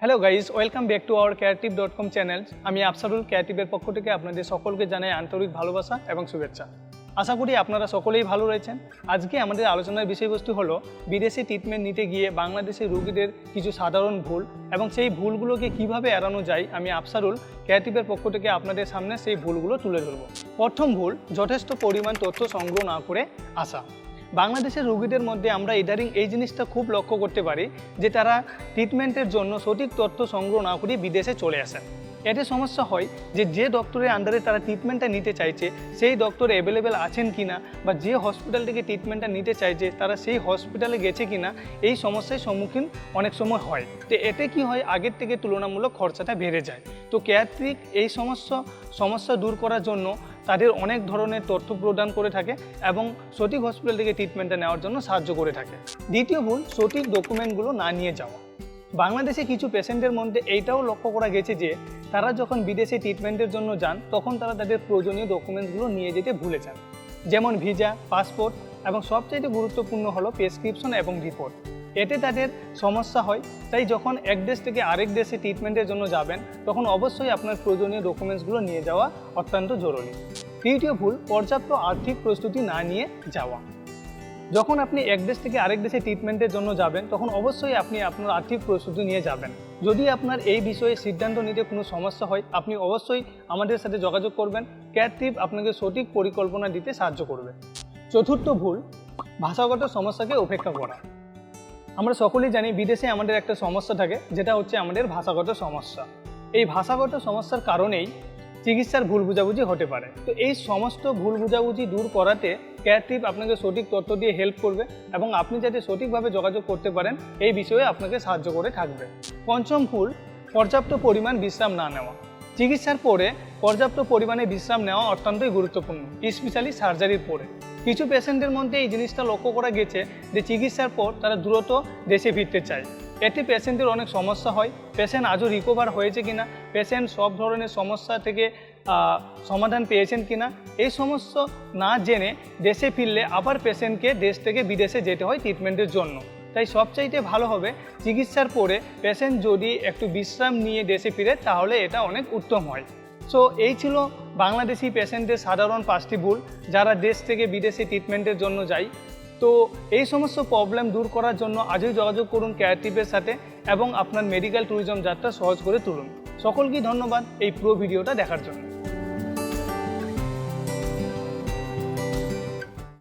Hello guys, welcome back to our creative.com channel. আমি আফসারুল ক্রিয়েটিভের পক্ষ থেকে আপনাদের সকলকে জানাই আন্তরিক ভালোবাসা এবং শুভেচ্ছা। আশা করি আপনারা সকলেই ভালো রয়েছেন। আজকে আমাদের আলোচনার বিষয়বস্তু হলো বিদেশি ট্রিটমেন্ট নিতে গিয়ে বাংলাদেশের রোগীদের কিছু সাধারণ ভুল এবং সেই ভুলগুলোকে কিভাবে এড়ানো যায়। আমি আফসারুল ক্রিয়েটিভের পক্ষ থেকে আপনাদের সামনে সেই ভুলগুলো তুলে ধরব। প্রথম ভুল, যথেষ্ট পরিমাণ তথ্য সংগ্রহ না করে আসা। বাংলাদেশের রোগীদের মধ্যে আমরা ইদারিং এই জিনিসটা খুব লক্ষ্য করতে পারি যে তারা ট্রিটমেন্টের জন্য সঠিক তথ্য সংগ্রহ না করে বিদেশে চলে আসেন। এতে সমস্যা হয় যে ডক্টরের আন্ডারে তারা ট্রিটমেন্টটা নিতে চাইছে সেই ডক্টর অ্যাভেলেবেল আছেন কিনা, বা যে হসপিটাল থেকে ট্রিটমেন্টটা নিতে চাইছে তারা সেই হসপিটালে গেছে কিনা, এই সমস্যার সম্মুখীন অনেক সময় হয়। তো এতে কি হয়, আগের থেকে তুলনামূলক খরচাটা বেড়ে যায়। তো কেয়ারটেক এই সমস্যা দূর করার জন্য তাদের অনেক ধরনের তথ্য প্রদান করে থাকে এবং সঠিক হসপিটাল থেকে ট্রিটমেন্টটা নেওয়ার জন্য সাহায্য করে থাকে। দ্বিতীয় ভুল, সঠিক ডকুমেন্টগুলো না নিয়ে যাওয়া। বাংলাদেশে কিছু পেশেন্টের মধ্যে এইটাও লক্ষ্য করা গেছে যে তারা যখন বিদেশে ট্রিটমেন্টের জন্য যান তখন তারা তাদের প্রয়োজনীয় ডকুমেন্টসগুলো নিয়ে যেতে ভুলে যান, যেমন ভিসা, পাসপোর্ট এবং সবচেয়ে গুরুত্বপূর্ণ হলো প্রেসক্রিপশন এবং রিপোর্ট। এতে তাদের সমস্যা হয়। তাই যখন এক দেশ থেকে আরেক দেশে ট্রিটমেন্টের জন্য যাবেন তখন অবশ্যই আপনার প্রয়োজনীয় ডকুমেন্টসগুলো নিয়ে যাওয়া অত্যন্ত জরুরি। তৃতীয় ভুল, পর্যাপ্ত আর্থিক প্রস্তুতি না নিয়ে যাওয়া। যখন আপনি এক দেশ থেকে আরেক দেশে ট্রিটমেন্টের জন্য যাবেন তখন অবশ্যই আপনি আপনার আর্থিক প্রস্তুতি নিয়ে যাবেন। যদি আপনার এই বিষয়ে সিদ্ধান্ত নিতে কোনো সমস্যা হয় আপনি অবশ্যই আমাদের সাথে যোগাযোগ করবেন। ক্রিয়েটিভ আপনাকে সঠিক পরিকল্পনা দিতে সাহায্য করবে। চতুর্থ ভুল, ভাষাগত সমস্যাকে উপেক্ষা করা। আমরা সকলেই জানি বিদেশে আমাদের একটা সমস্যা থাকে, যেটা হচ্ছে আমাদের ভাষাগত সমস্যা। এই ভাষাগত সমস্যার কারণেই চিকিৎসার ভুল বুঝাবুঝি হতে পারে। তো এই সমস্ত ভুল বুঝাবুঝি দূর করাতে ক্রিয়েটিভ আপনাকে সঠিক তথ্য দিয়ে হেল্প করবে এবং আপনি যাতে সঠিকভাবে যোগাযোগ করতে পারেন এই বিষয়ে আপনাকে সাহায্য করে থাকবে। পঞ্চম ভুল, পর্যাপ্ত পরিমাণ বিশ্রাম না নেওয়া। চিকিৎসার পরে পর্যাপ্ত পরিমাণে বিশ্রাম নেওয়া অত্যন্তই গুরুত্বপূর্ণ, স্পেশালি সার্জারির পরে। কিছু পেশেন্টের মধ্যে এই জিনিসটা লক্ষ্য করা গেছে যে চিকিৎসার পর তারা দ্রুত দেশে ফিরতে চায়। এতে পেশেন্টের অনেক সমস্যা হয়। পেশেন্ট আজও রিকভার হয়েছে কিনা, পেশেন্ট সব ধরনের সমস্যা থেকে সমাধান পেয়েছেন কিনা, এই সমস্ত না জেনে দেশে ফিরলে আবার পেশেন্টকে দেশ থেকে বিদেশে যেতে হয় ট্রিটমেন্টের জন্য। তাই সবচাইতে ভালো হবে চিকিৎসার পরে পেশেন্ট যদি একটু বিশ্রাম নিয়ে দেশে ফিরে তাহলে এটা অনেক উত্তম হয়। সো এই ছিল বাংলাদেশি পেশেন্টের সাধারণ 5টি ভুল যারা দেশ থেকে বিদেশে ট্রিটমেন্টের জন্য যায়। তো এই সমস্ত প্রবলেম দূর করার জন্য আজই যোগাযোগ করুন ক্রিয়েটিভের সাথে এবং আপনার মেডিকেল ট্যুরিজম যাত্রা সহজ করে তুলুন। সকলকেই ধন্যবাদ এই পুরো ভিডিওটা দেখার জন্য।